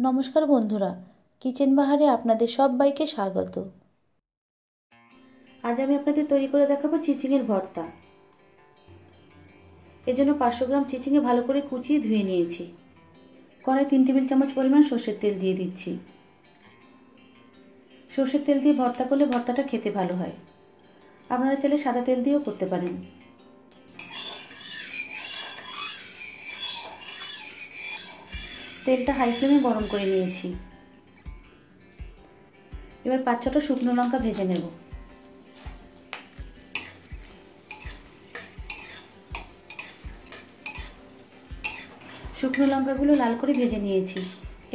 নমস্কার বন্ধুরা, কিচেন বাহারে আপনাদের সবাইকে স্বাগত। আজ আমি আপনাদের তৈরি করে দেখাবো চিচিঙের ভর্তা। এর জন্য 500 গ্রাম চিচিঙে ভালো করে কুচিয়ে ধুয়ে নিয়েছি। কড়াই 3 টেবিল চামচ পরিমাণ সর্ষের তেল দিয়ে দিচ্ছি। সর্ষের তেল দিয়ে ভর্তা করলে ভর্তাটা খেতে ভালো হয়। আপনারা চাইলে সাদা তেল দিয়েও করতে পারেন। তেলটা হাই ফ্লেমে গরম করে নিয়েছি। এবার 5-6টা শুকনো লঙ্কা ভেজে নেব। শুকনো লঙ্কাগুলো লাল করে ভেজে নিয়েছি।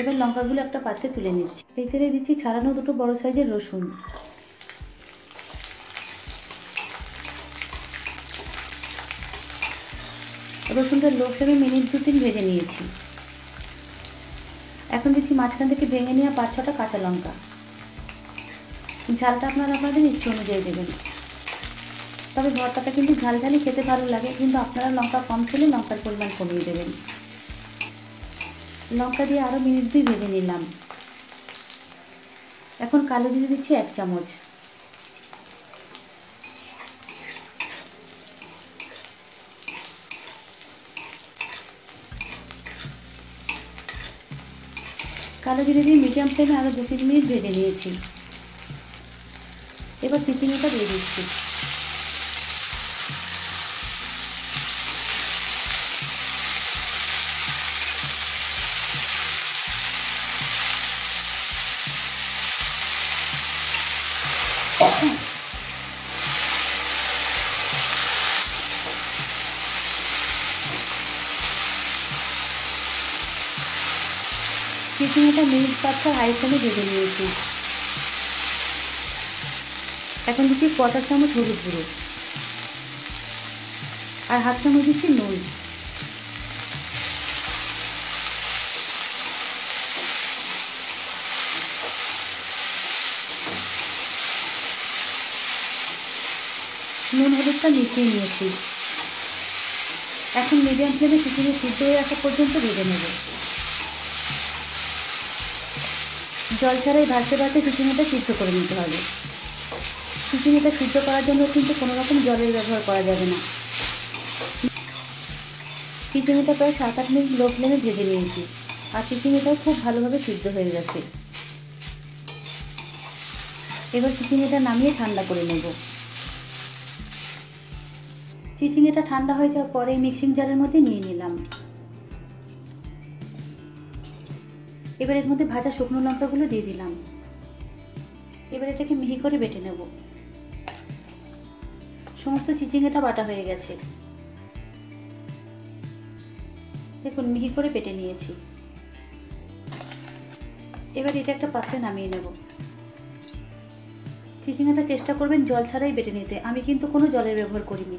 এবার লঙ্কাগুলো একটা পাত্রে তুলে নিচ্ছি। এই তেলে দিচ্ছি ছাড়ানো 2 বড় সাইজের রসুন। রসুনটা লো ফ্লেমে মিনিট 2-3 ভেজে নিয়েছি। এখন দিচ্ছি মাঝখান থেকে ভেঙে নেওয়া 5-6টা কাঁচা লঙ্কা। ঝালটা আপনাদের ইচ্ছে অনুযায়ী দেবেন। তবে ভর্তাটা কিন্তু ঝালঝালি খেতে ভালো লাগে, কিন্তু আপনারা লঙ্কা কম খেলে লঙ্কার পরিমাণ কমিয়ে দেবেন। লঙ্কা দিয়ে আরও মিনিট 2 ভেজে নিলাম। এখন কালো জিরে দিচ্ছি 1 চামচ। কালো জিরে দিয়ে মিডিয়াম ফ্লেমে আরও 2-3 মিনিট ভেজে নিয়েছি। এবার চিচিঙেটা দিয়ে দিচ্ছি। চিচিঙেটা মিনিট 5-6 হাই ফ্লেমে ভেজে নিয়েছি। এখন দিচ্ছি 1/4 চামচ হলুদ গুঁড়ো আর 1/2 চামচ দিচ্ছি নুন। নুন হলুদটা মিশিয়ে নিয়েছি। এখন মিডিয়াম ফ্লেমে চিচিঙে সিদ্ধ হয়ে আসা পর্যন্ত ভেজে নেব। জল ছাড়াই ভাজতে ভাজতে চিচিঙেটা সিদ্ধ করে নিতে হবে। চিচিঙেটা সিদ্ধ করার জন্য কিন্তু কোনো রকম জলের ব্যবহার করা যাবে না। চিচিঙেটা প্রায় 7-8 মিনিট লো ফ্লেমে ভেজে নিয়েছি আর চিচিঙেটাও খুব ভালোভাবে সিদ্ধ হয়ে গেছে। এবার চিচিঙেটা নামিয়ে ঠান্ডা করে নেব। চিচিঙেটা ঠান্ডা হয়ে যাওয়ার পরে মিক্সিং জারের মধ্যে নিয়ে নিলাম। এবার এর মধ্যে ভাজা শুকনো লঙ্কাগুলো দিয়ে দিলাম। এবার এটাকে মিহি করে বেটে নেব। সমস্ত চিচিঙেটা বাটা হয়ে গেছে। দেখুন মিহি করে বেটে নিয়েছি। এবার এটা একটা পাত্রে নামিয়ে নেব। চিচিঙেটা চেষ্টা করবেন জল ছাড়াই বেটে নিতে। আমি কিন্তু কোনো জলের ব্যবহার করিনি।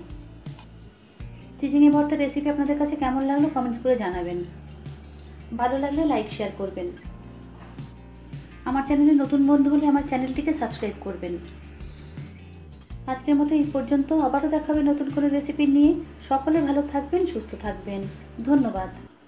চিচিঙে ভর্তার রেসিপি আপনাদের কাছে কেমন লাগলো কমেন্টস করে জানাবেন। ভালো লাগলে লাইক শেয়ার করবেন। আমার চ্যানেলে নতুন বন্ধু হলে আমার চ্যানেলটিকে সাবস্ক্রাইব করবেন। আজকের মতো এই পর্যন্ত। আবারও দেখাবে নতুন কোনো রেসিপি নিয়ে। সকলে ভালো থাকবেন, সুস্থ থাকবেন। ধন্যবাদ।